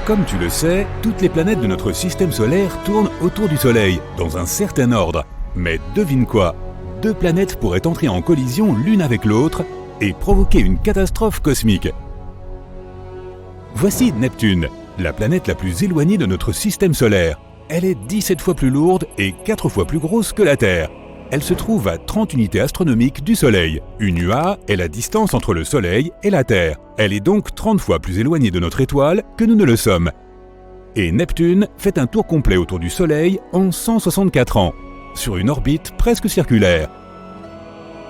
Comme tu le sais, toutes les planètes de notre système solaire tournent autour du Soleil, dans un certain ordre. Mais devine quoi? 2 planètes pourraient entrer en collision l'une avec l'autre et provoquer une catastrophe cosmique. Voici Neptune, la planète la plus éloignée de notre système solaire. Elle est 17 fois plus lourde et 4 fois plus grosse que la Terre. Elle se trouve à 30 unités astronomiques du Soleil. Une UA est la distance entre le Soleil et la Terre. Elle est donc 30 fois plus éloignée de notre étoile que nous ne le sommes. Et Neptune fait un tour complet autour du Soleil en 164 ans, sur une orbite presque circulaire.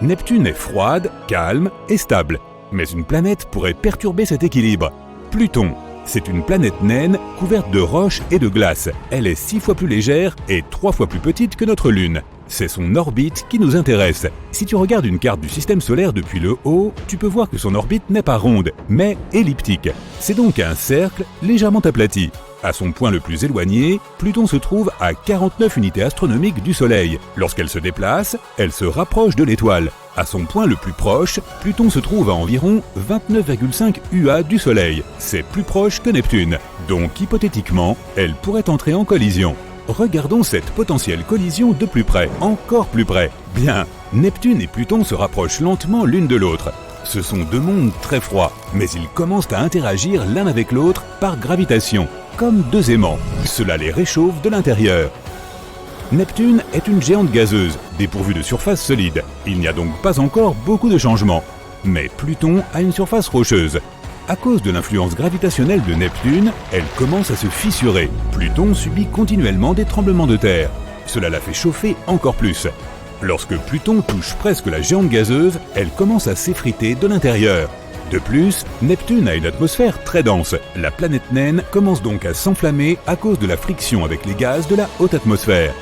Neptune est froide, calme et stable. Mais une planète pourrait perturber cet équilibre. Pluton. C'est une planète naine couverte de roches et de glace. Elle est 6 fois plus légère et 3 fois plus petite que notre Lune. C'est son orbite qui nous intéresse. Si tu regardes une carte du système solaire depuis le haut, tu peux voir que son orbite n'est pas ronde, mais elliptique. C'est donc un cercle légèrement aplati. À son point le plus éloigné, Pluton se trouve à 49 unités astronomiques du Soleil. Lorsqu'elle se déplace, elle se rapproche de l'étoile. À son point le plus proche, Pluton se trouve à environ 29,5 UA du Soleil. C'est plus proche que Neptune. Donc hypothétiquement, elle pourrait entrer en collision. Regardons cette potentielle collision de plus près, encore plus près. Bien, Neptune et Pluton se rapprochent lentement l'une de l'autre. Ce sont 2 mondes très froids, mais ils commencent à interagir l'un avec l'autre par gravitation, comme 2 aimants. Cela les réchauffe de l'intérieur. Neptune est une géante gazeuse, dépourvue de surface solide. Il n'y a donc pas encore beaucoup de changements. Mais Pluton a une surface rocheuse. À cause de l'influence gravitationnelle de Neptune, elle commence à se fissurer. Pluton subit continuellement des tremblements de terre. Cela la fait chauffer encore plus. Lorsque Pluton touche presque la géante gazeuse, elle commence à s'effriter de l'intérieur. De plus, Neptune a une atmosphère très dense. La planète naine commence donc à s'enflammer à cause de la friction avec les gaz de la haute atmosphère.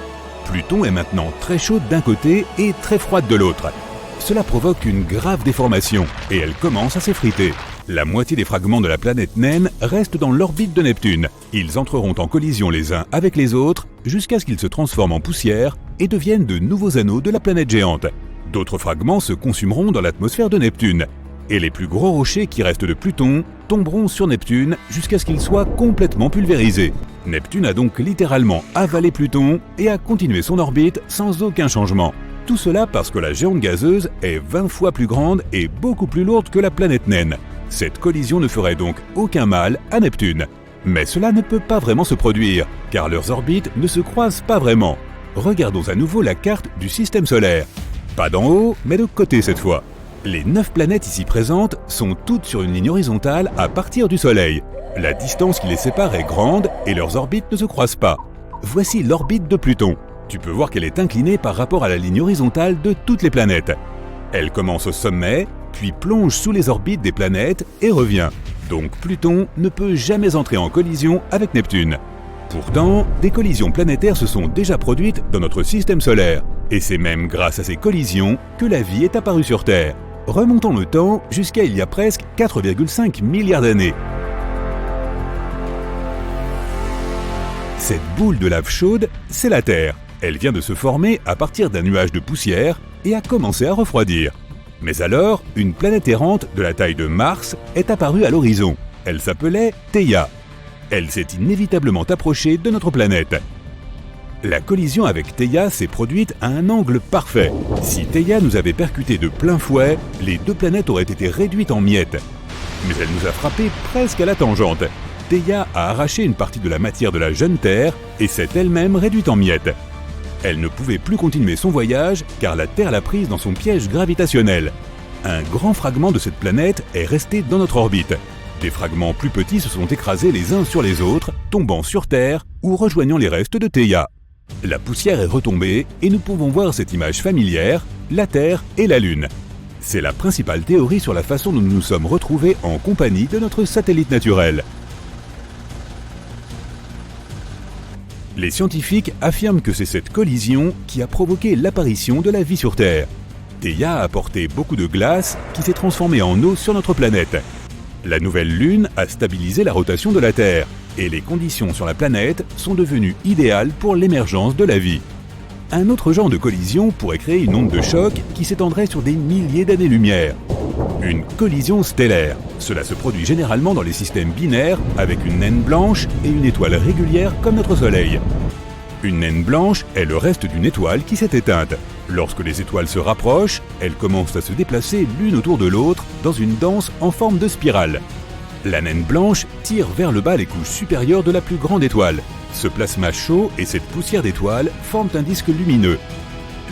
Pluton est maintenant très chaude d'un côté et très froide de l'autre. Cela provoque une grave déformation et elle commence à s'effriter. La moitié des fragments de la planète naine restent dans l'orbite de Neptune. Ils entreront en collision les uns avec les autres jusqu'à ce qu'ils se transforment en poussière et deviennent de nouveaux anneaux de la planète géante. D'autres fragments se consumeront dans l'atmosphère de Neptune. Et les plus gros rochers qui restent de Pluton tomberont sur Neptune jusqu'à ce qu'ils soient complètement pulvérisés. Neptune a donc littéralement avalé Pluton et a continué son orbite sans aucun changement. Tout cela parce que la géante gazeuse est 20 fois plus grande et beaucoup plus lourde que la planète naine. Cette collision ne ferait donc aucun mal à Neptune. Mais cela ne peut pas vraiment se produire, car leurs orbites ne se croisent pas vraiment. Regardons à nouveau la carte du système solaire. Pas d'en haut, mais de côté cette fois. Les 9 planètes ici présentes sont toutes sur une ligne horizontale à partir du Soleil. La distance qui les sépare est grande et leurs orbites ne se croisent pas. Voici l'orbite de Pluton. Tu peux voir qu'elle est inclinée par rapport à la ligne horizontale de toutes les planètes. Elle commence au sommet, puis plonge sous les orbites des planètes et revient. Donc Pluton ne peut jamais entrer en collision avec Neptune. Pourtant, des collisions planétaires se sont déjà produites dans notre système solaire. Et c'est même grâce à ces collisions que la vie est apparue sur Terre. Remontons le temps jusqu'à il y a presque 4,5 milliards d'années. Cette boule de lave chaude, c'est la Terre. Elle vient de se former à partir d'un nuage de poussière et a commencé à refroidir. Mais alors, une planète errante de la taille de Mars est apparue à l'horizon. Elle s'appelait Theia. Elle s'est inévitablement approchée de notre planète. La collision avec Theia s'est produite à un angle parfait. Si Theia nous avait percuté de plein fouet, les 2 planètes auraient été réduites en miettes. Mais elle nous a frappé presque à la tangente. Theia a arraché une partie de la matière de la jeune Terre et s'est elle-même réduite en miettes. Elle ne pouvait plus continuer son voyage car la Terre l'a prise dans son piège gravitationnel. Un grand fragment de cette planète est resté dans notre orbite. Des fragments plus petits se sont écrasés les uns sur les autres, tombant sur Terre ou rejoignant les restes de Theia. La poussière est retombée et nous pouvons voir cette image familière, la Terre et la Lune. C'est la principale théorie sur la façon dont nous nous sommes retrouvés en compagnie de notre satellite naturel. Les scientifiques affirment que c'est cette collision qui a provoqué l'apparition de la vie sur Terre. Theia a apporté beaucoup de glace qui s'est transformée en eau sur notre planète. La nouvelle Lune a stabilisé la rotation de la Terre et les conditions sur la planète sont devenues idéales pour l'émergence de la vie. Un autre genre de collision pourrait créer une onde de choc qui s'étendrait sur des milliers d'années-lumière. Une collision stellaire. Cela se produit généralement dans les systèmes binaires avec une naine blanche et une étoile régulière comme notre Soleil. Une naine blanche est le reste d'une étoile qui s'est éteinte. Lorsque les étoiles se rapprochent, elles commencent à se déplacer l'une autour de l'autre dans une danse en forme de spirale. La naine blanche tire vers le bas les couches supérieures de la plus grande étoile. Ce plasma chaud et cette poussière d'étoiles forment un disque lumineux.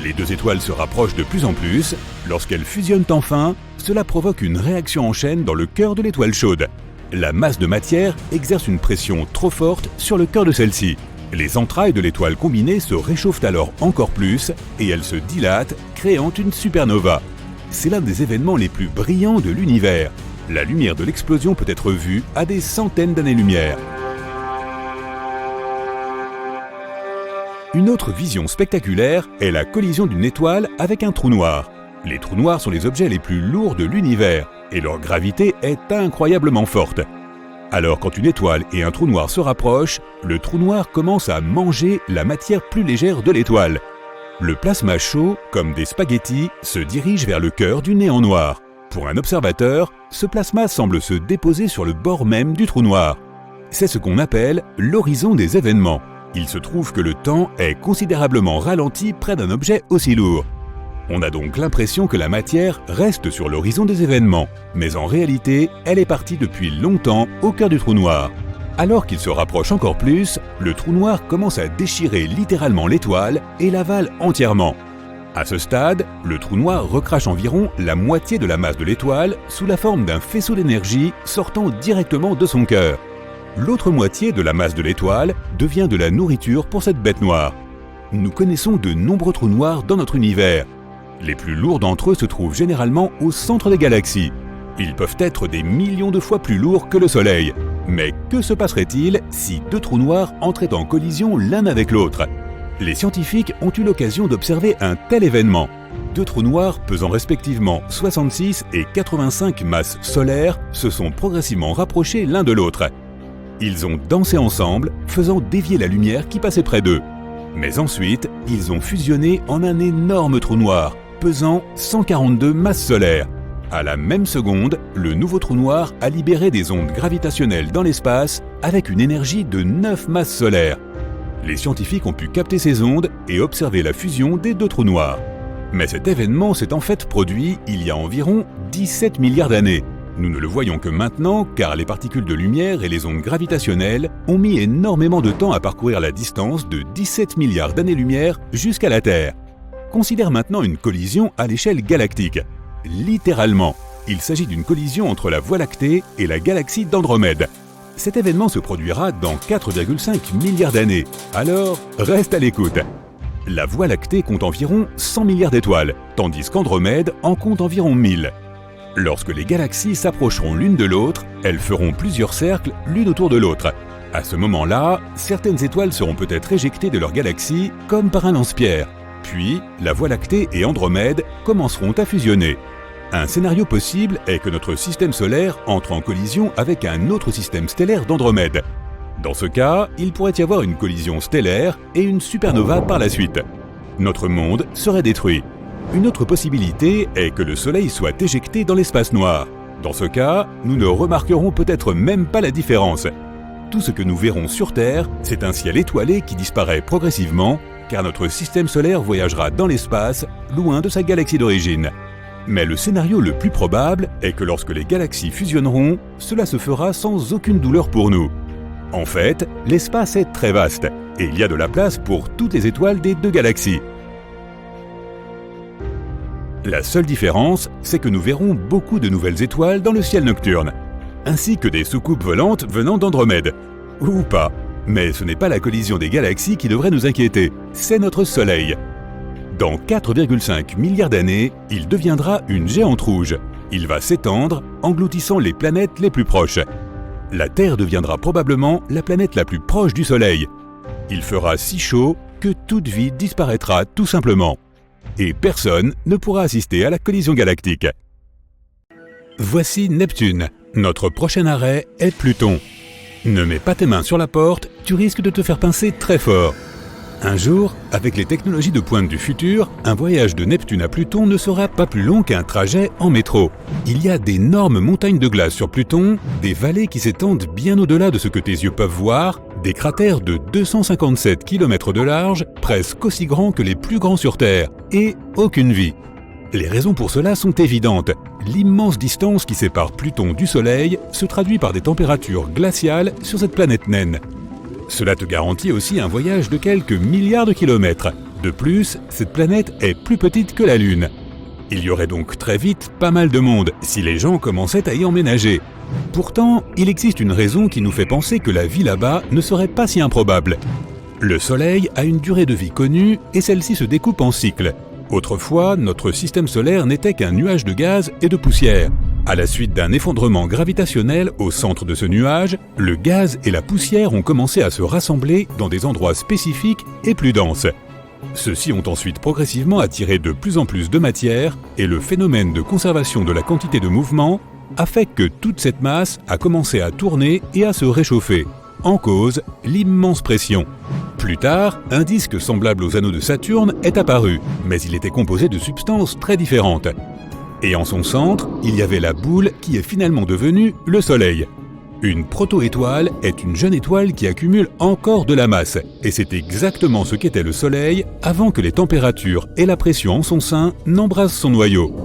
Les deux étoiles se rapprochent de plus en plus. Lorsqu'elles fusionnent enfin, cela provoque une réaction en chaîne dans le cœur de l'étoile chaude. La masse de matière exerce une pression trop forte sur le cœur de celle-ci. Les entrailles de l'étoile combinée se réchauffent alors encore plus et elles se dilatent, créant une supernova. C'est l'un des événements les plus brillants de l'univers. La lumière de l'explosion peut être vue à des centaines d'années-lumière. Une autre vision spectaculaire est la collision d'une étoile avec un trou noir. Les trous noirs sont les objets les plus lourds de l'univers et leur gravité est incroyablement forte. Alors quand une étoile et un trou noir se rapprochent, le trou noir commence à manger la matière plus légère de l'étoile. Le plasma chaud, comme des spaghettis, se dirige vers le cœur du néant noir. Pour un observateur, ce plasma semble se déposer sur le bord même du trou noir. C'est ce qu'on appelle l'horizon des événements. Il se trouve que le temps est considérablement ralenti près d'un objet aussi lourd. On a donc l'impression que la matière reste sur l'horizon des événements, mais en réalité, elle est partie depuis longtemps au cœur du trou noir. Alors qu'il se rapproche encore plus, le trou noir commence à déchirer littéralement l'étoile et l'avale entièrement. À ce stade, le trou noir recrache environ la moitié de la masse de l'étoile sous la forme d'un faisceau d'énergie sortant directement de son cœur. L'autre moitié de la masse de l'étoile devient de la nourriture pour cette bête noire. Nous connaissons de nombreux trous noirs dans notre univers. Les plus lourds d'entre eux se trouvent généralement au centre des galaxies. Ils peuvent être des millions de fois plus lourds que le Soleil. Mais que se passerait-il si deux trous noirs entraient en collision l'un avec l'autre? Les scientifiques ont eu l'occasion d'observer un tel événement. Deux trous noirs pesant respectivement 66 et 85 masses solaires se sont progressivement rapprochés l'un de l'autre. Ils ont dansé ensemble, faisant dévier la lumière qui passait près d'eux. Mais ensuite, ils ont fusionné en un énorme trou noir, pesant 142 masses solaires. À la même seconde, le nouveau trou noir a libéré des ondes gravitationnelles dans l'espace avec une énergie de 9 masses solaires. Les scientifiques ont pu capter ces ondes et observer la fusion des deux trous noirs. Mais cet événement s'est en fait produit il y a environ 17 milliards d'années. Nous ne le voyons que maintenant car les particules de lumière et les ondes gravitationnelles ont mis énormément de temps à parcourir la distance de 17 milliards d'années-lumière jusqu'à la Terre. Considère maintenant une collision à l'échelle galactique. Littéralement, il s'agit d'une collision entre la Voie lactée et la galaxie d'Andromède. Cet événement se produira dans 4,5 milliards d'années, alors reste à l'écoute. La Voie lactée compte environ 100 milliards d'étoiles, tandis qu'Andromède en compte environ 1000. Lorsque les galaxies s'approcheront l'une de l'autre, elles feront plusieurs cercles l'une autour de l'autre. À ce moment-là, certaines étoiles seront peut-être éjectées de leur galaxie comme par un lance-pierre. Puis, la Voie lactée et Andromède commenceront à fusionner. Un scénario possible est que notre système solaire entre en collision avec un autre système stellaire d'Andromède. Dans ce cas, il pourrait y avoir une collision stellaire et une supernova par la suite. Notre monde serait détruit. Une autre possibilité est que le Soleil soit éjecté dans l'espace noir. Dans ce cas, nous ne remarquerons peut-être même pas la différence. Tout ce que nous verrons sur Terre, c'est un ciel étoilé qui disparaît progressivement, car notre système solaire voyagera dans l'espace, loin de sa galaxie d'origine. Mais le scénario le plus probable est que lorsque les galaxies fusionneront, cela se fera sans aucune douleur pour nous. En fait, l'espace est très vaste, et il y a de la place pour toutes les étoiles des deux galaxies. La seule différence, c'est que nous verrons beaucoup de nouvelles étoiles dans le ciel nocturne, ainsi que des soucoupes volantes venant d'Andromède. Ou pas, mais ce n'est pas la collision des galaxies qui devrait nous inquiéter, c'est notre Soleil. Dans 4,5 milliards d'années, il deviendra une géante rouge. Il va s'étendre, engloutissant les planètes les plus proches. La Terre deviendra probablement la planète la plus proche du Soleil. Il fera si chaud que toute vie disparaîtra tout simplement. Et personne ne pourra assister à la collision galactique. Voici Neptune. Notre prochain arrêt est Pluton. Ne mets pas tes mains sur la porte, tu risques de te faire pincer très fort. Un jour, avec les technologies de pointe du futur, un voyage de Neptune à Pluton ne sera pas plus long qu'un trajet en métro. Il y a d'énormes montagnes de glace sur Pluton, des vallées qui s'étendent bien au-delà de ce que tes yeux peuvent voir, des cratères de 257 km de large, presque aussi grands que les plus grands sur Terre, et aucune vie. Les raisons pour cela sont évidentes. L'immense distance qui sépare Pluton du Soleil se traduit par des températures glaciales sur cette planète naine. Cela te garantit aussi un voyage de quelques milliards de kilomètres. De plus, cette planète est plus petite que la Lune. Il y aurait donc très vite pas mal de monde si les gens commençaient à y emménager. Pourtant, il existe une raison qui nous fait penser que la vie là-bas ne serait pas si improbable. Le Soleil a une durée de vie connue et celle-ci se découpe en cycles. Autrefois, notre système solaire n'était qu'un nuage de gaz et de poussière. À la suite d'un effondrement gravitationnel au centre de ce nuage, le gaz et la poussière ont commencé à se rassembler dans des endroits spécifiques et plus denses. Ceux-ci ont ensuite progressivement attiré de plus en plus de matière et le phénomène de conservation de la quantité de mouvement a fait que toute cette masse a commencé à tourner et à se réchauffer. En cause, l'immense pression. Plus tard, un disque semblable aux anneaux de Saturne est apparu, mais il était composé de substances très différentes. Et en son centre, il y avait la boule qui est finalement devenue le Soleil. Une proto-étoile est une jeune étoile qui accumule encore de la masse, et c'est exactement ce qu'était le Soleil avant que les températures et la pression en son sein n'embrassent son noyau.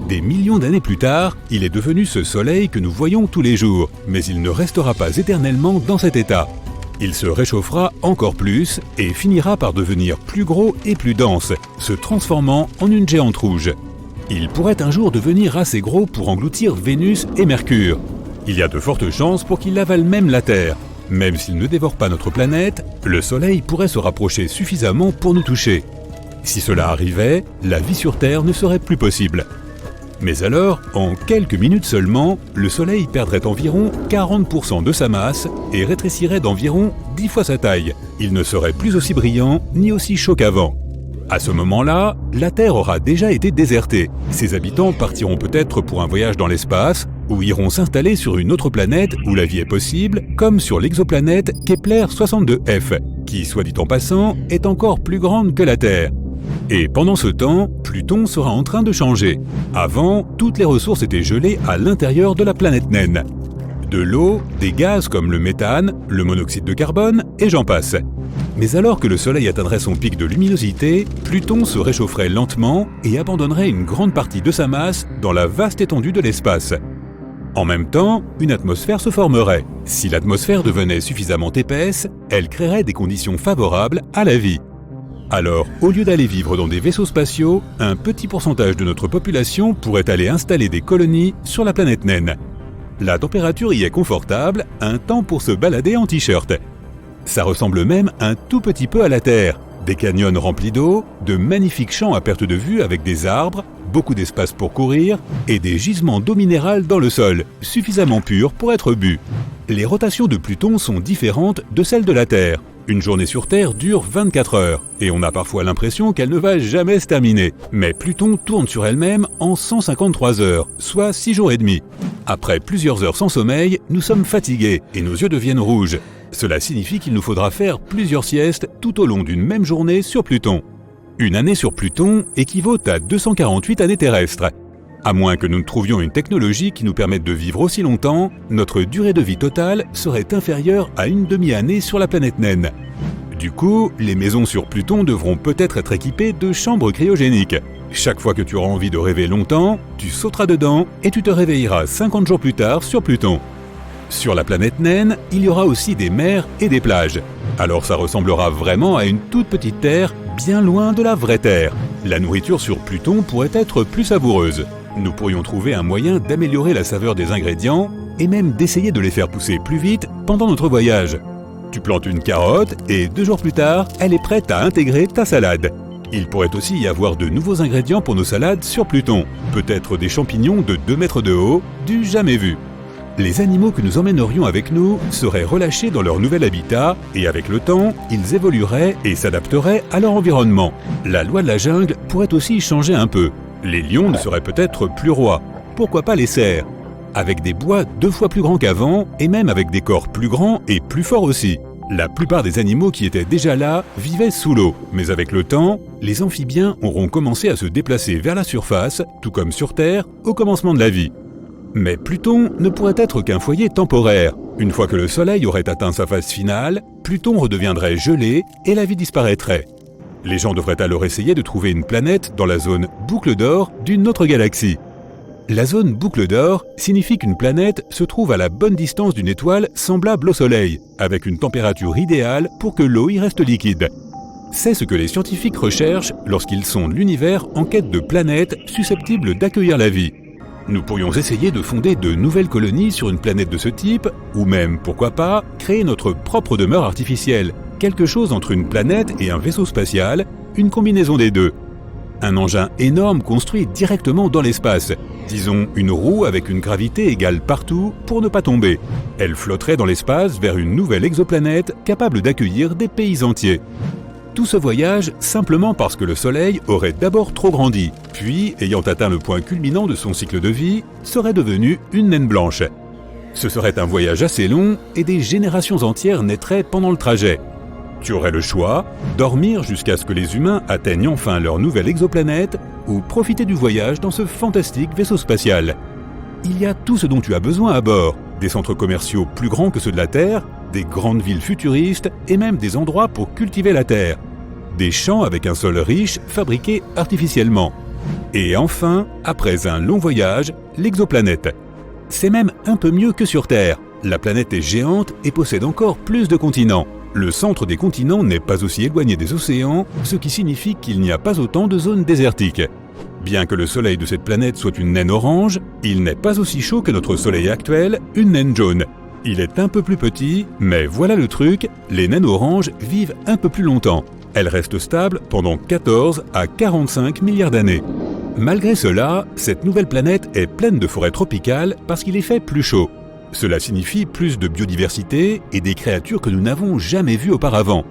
Des millions d'années plus tard, il est devenu ce Soleil que nous voyons tous les jours, mais il ne restera pas éternellement dans cet état. Il se réchauffera encore plus et finira par devenir plus gros et plus dense, se transformant en une géante rouge. Il pourrait un jour devenir assez gros pour engloutir Vénus et Mercure. Il y a de fortes chances pour qu'il avale même la Terre. Même s'il ne dévore pas notre planète, le Soleil pourrait se rapprocher suffisamment pour nous toucher. Si cela arrivait, la vie sur Terre ne serait plus possible. Mais alors, en quelques minutes seulement, le Soleil perdrait environ 40% de sa masse et rétrécirait d'environ 10 fois sa taille. Il ne serait plus aussi brillant ni aussi chaud qu'avant. À ce moment-là, la Terre aura déjà été désertée. Ses habitants partiront peut-être pour un voyage dans l'espace ou iront s'installer sur une autre planète où la vie est possible, comme sur l'exoplanète Kepler 62f, qui, soit dit en passant, est encore plus grande que la Terre. Et pendant ce temps, Pluton sera en train de changer. Avant, toutes les ressources étaient gelées à l'intérieur de la planète naine. De l'eau, des gaz comme le méthane, le monoxyde de carbone, et j'en passe. Mais alors que le Soleil atteindrait son pic de luminosité, Pluton se réchaufferait lentement et abandonnerait une grande partie de sa masse dans la vaste étendue de l'espace. En même temps, une atmosphère se formerait. Si l'atmosphère devenait suffisamment épaisse, elle créerait des conditions favorables à la vie. Alors, au lieu d'aller vivre dans des vaisseaux spatiaux, un petit pourcentage de notre population pourrait aller installer des colonies sur la planète naine. La température y est confortable, un temps pour se balader en t-shirt. Ça ressemble même un tout petit peu à la Terre. Des canyons remplis d'eau, de magnifiques champs à perte de vue avec des arbres, beaucoup d'espace pour courir et des gisements d'eau minérale dans le sol, suffisamment purs pour être bu. Les rotations de Pluton sont différentes de celles de la Terre. Une journée sur Terre dure 24 heures, et on a parfois l'impression qu'elle ne va jamais se terminer. Mais Pluton tourne sur elle-même en 153 heures, soit 6 jours et demi. Après plusieurs heures sans sommeil, nous sommes fatigués et nos yeux deviennent rouges. Cela signifie qu'il nous faudra faire plusieurs siestes tout au long d'une même journée sur Pluton. Une année sur Pluton équivaut à 248 années terrestres. À moins que nous ne trouvions une technologie qui nous permette de vivre aussi longtemps, notre durée de vie totale serait inférieure à une demi-année sur la planète naine. Du coup, les maisons sur Pluton devront peut-être être équipées de chambres cryogéniques. Chaque fois que tu auras envie de rêver longtemps, tu sauteras dedans et tu te réveilleras 50 jours plus tard sur Pluton. Sur la planète naine, il y aura aussi des mers et des plages. Alors ça ressemblera vraiment à une toute petite Terre, bien loin de la vraie Terre. La nourriture sur Pluton pourrait être plus savoureuse. Nous pourrions trouver un moyen d'améliorer la saveur des ingrédients et même d'essayer de les faire pousser plus vite pendant notre voyage. Tu plantes une carotte et 2 jours plus tard, elle est prête à intégrer ta salade. Il pourrait aussi y avoir de nouveaux ingrédients pour nos salades sur Pluton. Peut-être des champignons de 2 mètres de haut, du jamais vu. Les animaux que nous emmènerions avec nous seraient relâchés dans leur nouvel habitat et avec le temps, ils évolueraient et s'adapteraient à leur environnement. La loi de la jungle pourrait aussi changer un peu. Les lions ne seraient peut-être plus rois. Pourquoi pas les cerfs? Avec des bois 2 fois plus grands qu'avant et même avec des corps plus grands et plus forts aussi. La plupart des animaux qui étaient déjà là vivaient sous l'eau, mais avec le temps, les amphibiens auront commencé à se déplacer vers la surface, tout comme sur Terre, au commencement de la vie. Mais Pluton ne pourrait être qu'un foyer temporaire. Une fois que le Soleil aurait atteint sa phase finale, Pluton redeviendrait gelé et la vie disparaîtrait. Les gens devraient alors essayer de trouver une planète dans la zone boucle d'or d'une autre galaxie. La zone boucle d'or signifie qu'une planète se trouve à la bonne distance d'une étoile semblable au Soleil, avec une température idéale pour que l'eau y reste liquide. C'est ce que les scientifiques recherchent lorsqu'ils sondent l'univers en quête de planètes susceptibles d'accueillir la vie. Nous pourrions essayer de fonder de nouvelles colonies sur une planète de ce type, ou même, pourquoi pas, créer notre propre demeure artificielle, quelque chose entre une planète et un vaisseau spatial, une combinaison des deux. Un engin énorme construit directement dans l'espace. Disons une roue avec une gravité égale partout pour ne pas tomber. Elle flotterait dans l'espace vers une nouvelle exoplanète capable d'accueillir des pays entiers. Tout ce voyage simplement parce que le Soleil aurait d'abord trop grandi, puis, ayant atteint le point culminant de son cycle de vie, serait devenu une naine blanche. Ce serait un voyage assez long et des générations entières naîtraient pendant le trajet. Tu aurais le choix, dormir jusqu'à ce que les humains atteignent enfin leur nouvelle exoplanète ou profiter du voyage dans ce fantastique vaisseau spatial. Il y a tout ce dont tu as besoin à bord, des centres commerciaux plus grands que ceux de la Terre, des grandes villes futuristes et même des endroits pour cultiver la Terre. Des champs avec un sol riche fabriqués artificiellement. Et enfin, après un long voyage, l'exoplanète. C'est même un peu mieux que sur Terre. La planète est géante et possède encore plus de continents. Le centre des continents n'est pas aussi éloigné des océans, ce qui signifie qu'il n'y a pas autant de zones désertiques. Bien que le soleil de cette planète soit une naine orange, il n'est pas aussi chaud que notre soleil actuel, une naine jaune. Il est un peu plus petit, mais voilà le truc, les naines oranges vivent un peu plus longtemps. Elles restent stables pendant 14 à 45 milliards d'années. Malgré cela, cette nouvelle planète est pleine de forêts tropicales parce qu'il est fait plus chaud. Cela signifie plus de biodiversité et des créatures que nous n'avons jamais vues auparavant.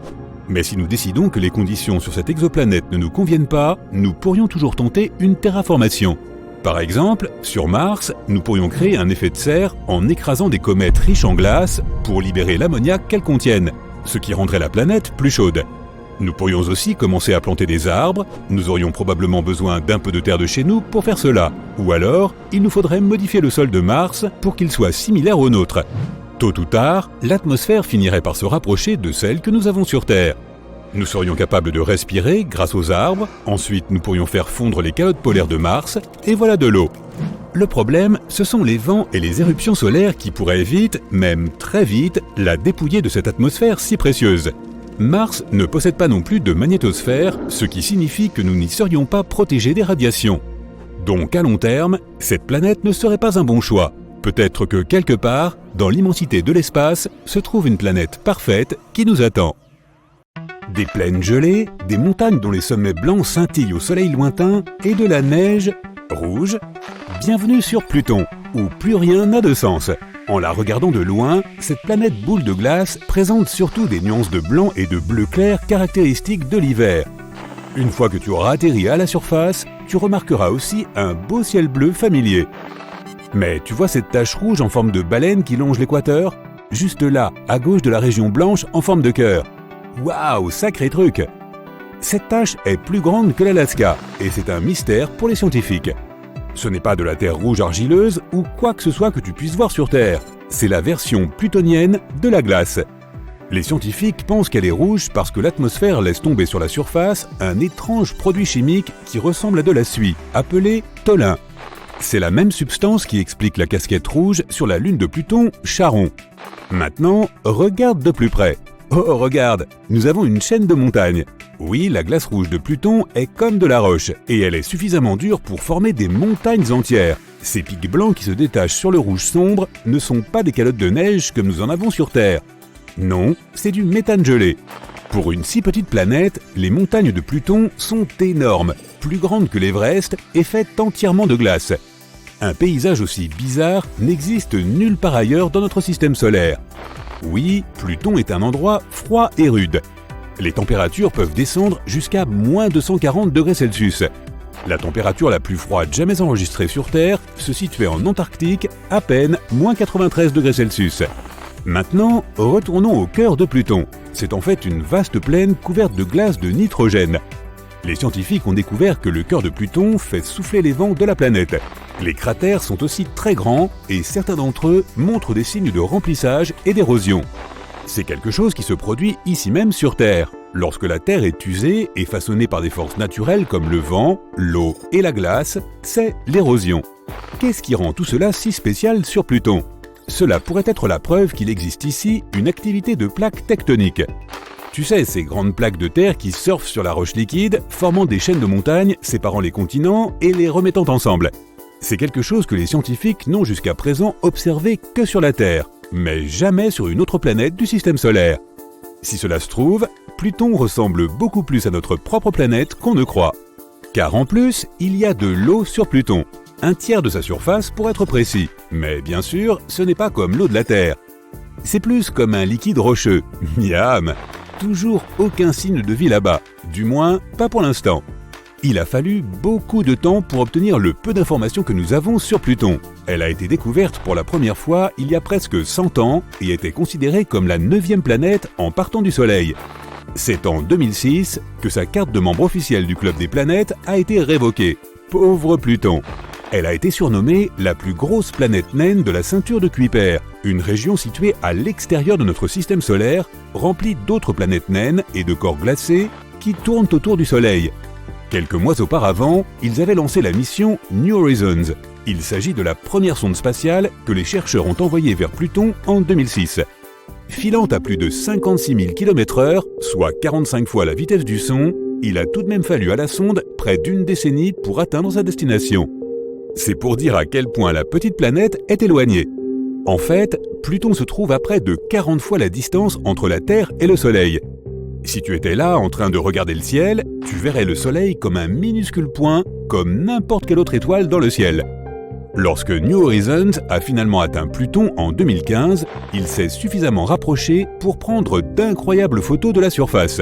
Mais si nous décidons que les conditions sur cette exoplanète ne nous conviennent pas, nous pourrions toujours tenter une terraformation. Par exemple, sur Mars, nous pourrions créer un effet de serre en écrasant des comètes riches en glace pour libérer l'ammoniac qu'elles contiennent, ce qui rendrait la planète plus chaude. Nous pourrions aussi commencer à planter des arbres, nous aurions probablement besoin d'un peu de terre de chez nous pour faire cela. Ou alors, il nous faudrait modifier le sol de Mars pour qu'il soit similaire au nôtre. Tôt ou tard, l'atmosphère finirait par se rapprocher de celle que nous avons sur Terre. Nous serions capables de respirer grâce aux arbres, ensuite nous pourrions faire fondre les calottes polaires de Mars, et voilà de l'eau. Le problème, ce sont les vents et les éruptions solaires qui pourraient vite, même très vite, la dépouiller de cette atmosphère si précieuse. Mars ne possède pas non plus de magnétosphère, ce qui signifie que nous n'y serions pas protégés des radiations. Donc à long terme, cette planète ne serait pas un bon choix. Peut-être que quelque part, dans l'immensité de l'espace, se trouve une planète parfaite qui nous attend. Des plaines gelées, des montagnes dont les sommets blancs scintillent au soleil lointain et de la neige rouge. Bienvenue sur Pluton, où plus rien n'a de sens. En la regardant de loin, cette planète boule de glace présente surtout des nuances de blanc et de bleu clair caractéristiques de l'hiver. Une fois que tu auras atterri à la surface, tu remarqueras aussi un beau ciel bleu familier. Mais tu vois cette tache rouge en forme de baleine qui longe l'équateur? Juste là, à gauche de la région blanche en forme de cœur. Waouh, sacré truc! Cette tache est plus grande que l'Alaska, et c'est un mystère pour les scientifiques. Ce n'est pas de la terre rouge argileuse ou quoi que ce soit que tu puisses voir sur Terre. C'est la version plutonienne de la glace. Les scientifiques pensent qu'elle est rouge parce que l'atmosphère laisse tomber sur la surface un étrange produit chimique qui ressemble à de la suie, appelé tholin. C'est la même substance qui explique la casquette rouge sur la lune de Pluton, Charon. Maintenant, regarde de plus près. Oh, regarde, nous avons une chaîne de montagnes. Oui, la glace rouge de Pluton est comme de la roche, et elle est suffisamment dure pour former des montagnes entières. Ces pics blancs qui se détachent sur le rouge sombre ne sont pas des calottes de neige comme nous en avons sur Terre. Non, c'est du méthane gelé. Pour une si petite planète, les montagnes de Pluton sont énormes, plus grandes que l'Everest et faites entièrement de glace. Un paysage aussi bizarre n'existe nulle part ailleurs dans notre système solaire. Oui, Pluton est un endroit froid et rude. Les températures peuvent descendre jusqu'à moins 240 degrés Celsius. La température la plus froide jamais enregistrée sur Terre se situait en Antarctique, à peine moins 93 degrés Celsius. Maintenant, retournons au cœur de Pluton. C'est en fait une vaste plaine couverte de glace de nitrogène. Les scientifiques ont découvert que le cœur de Pluton fait souffler les vents de la planète. Les cratères sont aussi très grands et certains d'entre eux montrent des signes de remplissage et d'érosion. C'est quelque chose qui se produit ici même sur Terre. Lorsque la Terre est usée et façonnée par des forces naturelles comme le vent, l'eau et la glace, c'est l'érosion. Qu'est-ce qui rend tout cela si spécial sur Pluton ? Cela pourrait être la preuve qu'il existe ici une activité de plaques tectoniques. Tu sais, ces grandes plaques de terre qui surfent sur la roche liquide, formant des chaînes de montagnes, séparant les continents et les remettant ensemble. C'est quelque chose que les scientifiques n'ont jusqu'à présent observé que sur la Terre, mais jamais sur une autre planète du système solaire. Si cela se trouve, Pluton ressemble beaucoup plus à notre propre planète qu'on ne croit. Car en plus, il y a de l'eau sur Pluton, un tiers de sa surface pour être précis. Mais bien sûr, ce n'est pas comme l'eau de la Terre. C'est plus comme un liquide rocheux. Miam! Toujours aucun signe de vie là-bas, du moins pas pour l'instant. Il a fallu beaucoup de temps pour obtenir le peu d'informations que nous avons sur Pluton. Elle a été découverte pour la première fois il y a presque 100 ans et était considérée comme la 9e planète en partant du Soleil. C'est en 2006 que sa carte de membre officiel du Club des planètes a été révoquée. Pauvre Pluton! Elle a été surnommée la plus grosse planète naine de la ceinture de Kuiper, une région située à l'extérieur de notre système solaire, remplie d'autres planètes naines et de corps glacés qui tournent autour du Soleil. Quelques mois auparavant, ils avaient lancé la mission New Horizons. Il s'agit de la première sonde spatiale que les chercheurs ont envoyée vers Pluton en 2006. Filant à plus de 56 000 km/h, soit 45 fois la vitesse du son, il a tout de même fallu à la sonde près d'une décennie pour atteindre sa destination. C'est pour dire à quel point la petite planète est éloignée. En fait, Pluton se trouve à près de 40 fois la distance entre la Terre et le Soleil. Si tu étais là en train de regarder le ciel, tu verrais le Soleil comme un minuscule point, comme n'importe quelle autre étoile dans le ciel. Lorsque New Horizons a finalement atteint Pluton en 2015, il s'est suffisamment rapproché pour prendre d'incroyables photos de la surface.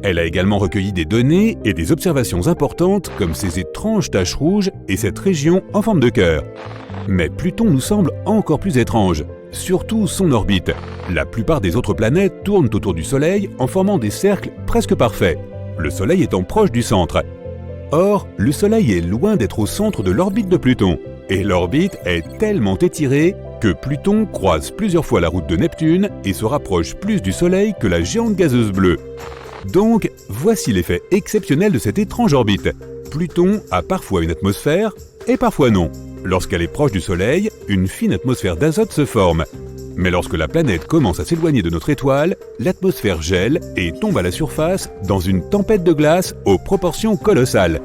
Elle a également recueilli des données et des observations importantes comme ces étranges taches rouges et cette région en forme de cœur. Mais Pluton nous semble encore plus étrange, surtout son orbite. La plupart des autres planètes tournent autour du Soleil en formant des cercles presque parfaits, le Soleil étant proche du centre. Or, le Soleil est loin d'être au centre de l'orbite de Pluton, et l'orbite est tellement étirée que Pluton croise plusieurs fois la route de Neptune et se rapproche plus du Soleil que la géante gazeuse bleue. Donc, voici l'effet exceptionnel de cette étrange orbite. Pluton a parfois une atmosphère et parfois non. Lorsqu'elle est proche du Soleil, une fine atmosphère d'azote se forme. Mais lorsque la planète commence à s'éloigner de notre étoile, l'atmosphère gèle et tombe à la surface dans une tempête de glace aux proportions colossales.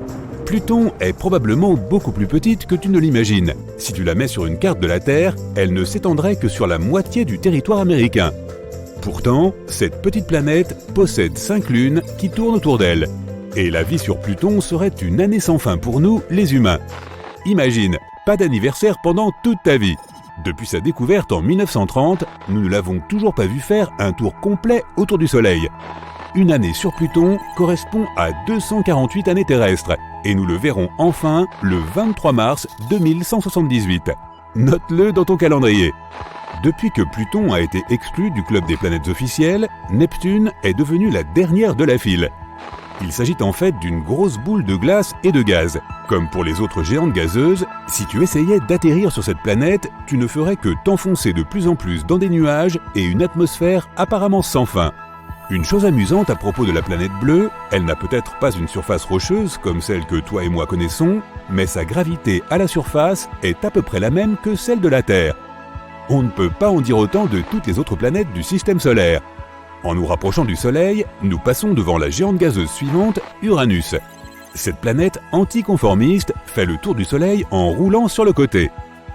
Pluton est probablement beaucoup plus petite que tu ne l'imagines. Si tu la mets sur une carte de la Terre, elle ne s'étendrait que sur la moitié du territoire américain. Pourtant, cette petite planète possède 5 lunes qui tournent autour d'elle. Et la vie sur Pluton serait une année sans fin pour nous, les humains. Imagine, pas d'anniversaire pendant toute ta vie. Depuis sa découverte en 1930, nous ne l'avons toujours pas vu faire un tour complet autour du Soleil. Une année sur Pluton correspond à 248 années terrestres, et nous le verrons enfin le 23 mars 2178. Note-le dans ton calendrier. Depuis que Pluton a été exclu du club des planètes officielles, Neptune est devenue la dernière de la file. Il s'agit en fait d'une grosse boule de glace et de gaz. Comme pour les autres géantes gazeuses, si tu essayais d'atterrir sur cette planète, tu ne ferais que t'enfoncer de plus en plus dans des nuages et une atmosphère apparemment sans fin. Une chose amusante à propos de la planète bleue, elle n'a peut-être pas une surface rocheuse comme celle que toi et moi connaissons, mais sa gravité à la surface est à peu près la même que celle de la Terre. On ne peut pas en dire autant de toutes les autres planètes du système solaire. En nous rapprochant du Soleil, nous passons devant la géante gazeuse suivante, Uranus. Cette planète anticonformiste fait le tour du Soleil en roulant sur le côté.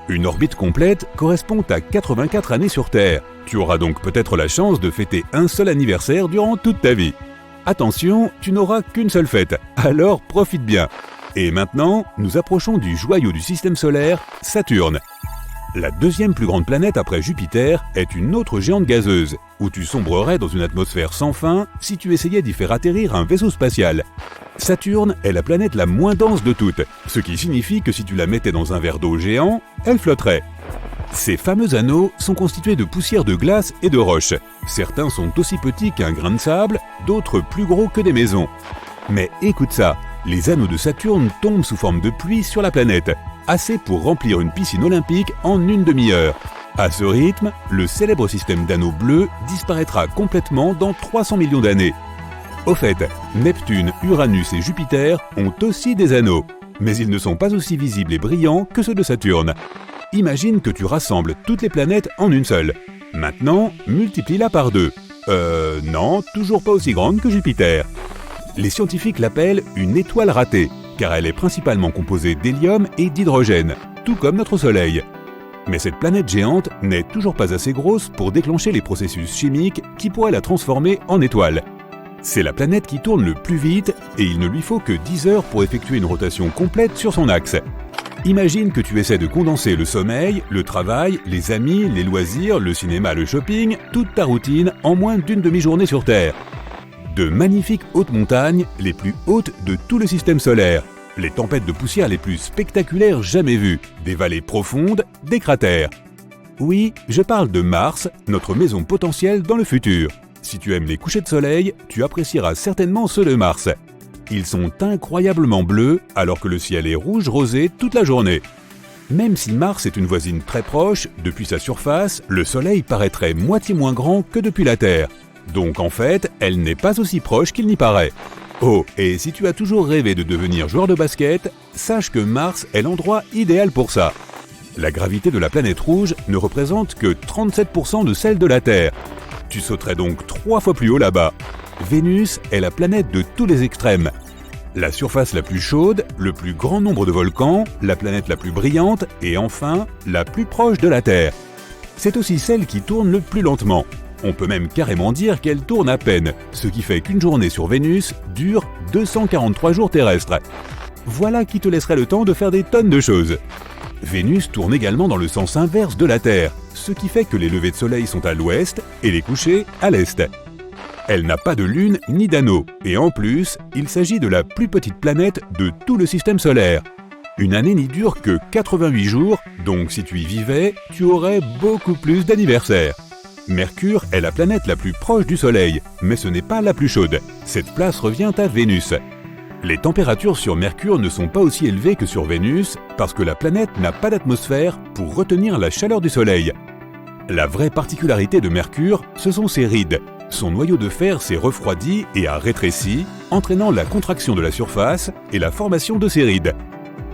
Une orbite complète correspond à 84 années sur Terre. Tu auras donc peut-être la chance de fêter un seul anniversaire durant toute ta vie. Attention, tu n'auras qu'une seule fête, alors profite bien. Et maintenant, nous approchons du joyau du système solaire, Saturne. La deuxième plus grande planète après Jupiter est une autre géante gazeuse, où tu sombrerais dans une atmosphère sans fin si tu essayais d'y faire atterrir un vaisseau spatial. Saturne est la planète la moins dense de toutes, ce qui signifie que si tu la mettais dans un verre d'eau géant, elle flotterait. Ces fameux anneaux sont constitués de poussière de glace et de roches. Certains sont aussi petits qu'un grain de sable, d'autres plus gros que des maisons. Mais écoute ça, les anneaux de Saturne tombent sous forme de pluie sur la planète, assez pour remplir une piscine olympique en une demi-heure. À ce rythme, le célèbre système d'anneaux bleus disparaîtra complètement dans 300 millions d'années. Au fait, Neptune, Uranus et Jupiter ont aussi des anneaux, mais ils ne sont pas aussi visibles et brillants que ceux de Saturne. Imagine que tu rassembles toutes les planètes en une seule. Maintenant, multiplie-la par 2. Non, toujours pas aussi grande que Jupiter. Les scientifiques l'appellent une étoile ratée, car elle est principalement composée d'hélium et d'hydrogène, tout comme notre Soleil. Mais cette planète géante n'est toujours pas assez grosse pour déclencher les processus chimiques qui pourraient la transformer en étoile. C'est la planète qui tourne le plus vite et il ne lui faut que 10 heures pour effectuer une rotation complète sur son axe. Imagine que tu essaies de condenser le sommeil, le travail, les amis, les loisirs, le cinéma, le shopping, toute ta routine en moins d'une demi-journée sur Terre. De magnifiques hautes montagnes, les plus hautes de tout le système solaire. Les tempêtes de poussière les plus spectaculaires jamais vues, des vallées profondes, des cratères. Oui, je parle de Mars, notre maison potentielle dans le futur. Si tu aimes les couchers de soleil, tu apprécieras certainement ceux de Mars. Ils sont incroyablement bleus alors que le ciel est rouge rosé toute la journée. Même si Mars est une voisine très proche, depuis sa surface, le Soleil paraîtrait moitié moins grand que depuis la Terre. Donc en fait, elle n'est pas aussi proche qu'il n'y paraît. Oh, et si tu as toujours rêvé de devenir joueur de basket, sache que Mars est l'endroit idéal pour ça. La gravité de la planète rouge ne représente que 37% de celle de la Terre. Tu sauterais donc 3 fois plus haut là-bas. Vénus est la planète de tous les extrêmes. La surface la plus chaude, le plus grand nombre de volcans, la planète la plus brillante et enfin, la plus proche de la Terre. C'est aussi celle qui tourne le plus lentement. On peut même carrément dire qu'elle tourne à peine, ce qui fait qu'une journée sur Vénus dure 243 jours terrestres. Voilà qui te laisserait le temps de faire des tonnes de choses. Vénus tourne également dans le sens inverse de la Terre, ce qui fait que les levées de soleil sont à l'ouest et les couchers à l'est. Elle n'a pas de lune ni d'anneau, et en plus, il s'agit de la plus petite planète de tout le système solaire. Une année n'y dure que 88 jours, donc si tu y vivais, tu aurais beaucoup plus d'anniversaires. Mercure est la planète la plus proche du Soleil, mais ce n'est pas la plus chaude. Cette place revient à Vénus. Les températures sur Mercure ne sont pas aussi élevées que sur Vénus, parce que la planète n'a pas d'atmosphère pour retenir la chaleur du Soleil. La vraie particularité de Mercure, ce sont ses rides. Son noyau de fer s'est refroidi et a rétréci, entraînant la contraction de la surface et la formation de ses rides.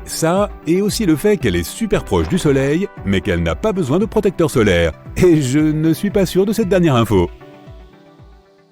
Ça, et aussi le fait qu'elle est super proche du Soleil, mais qu'elle n'a pas besoin de protecteur solaire. Et je ne suis pas sûr de cette dernière info.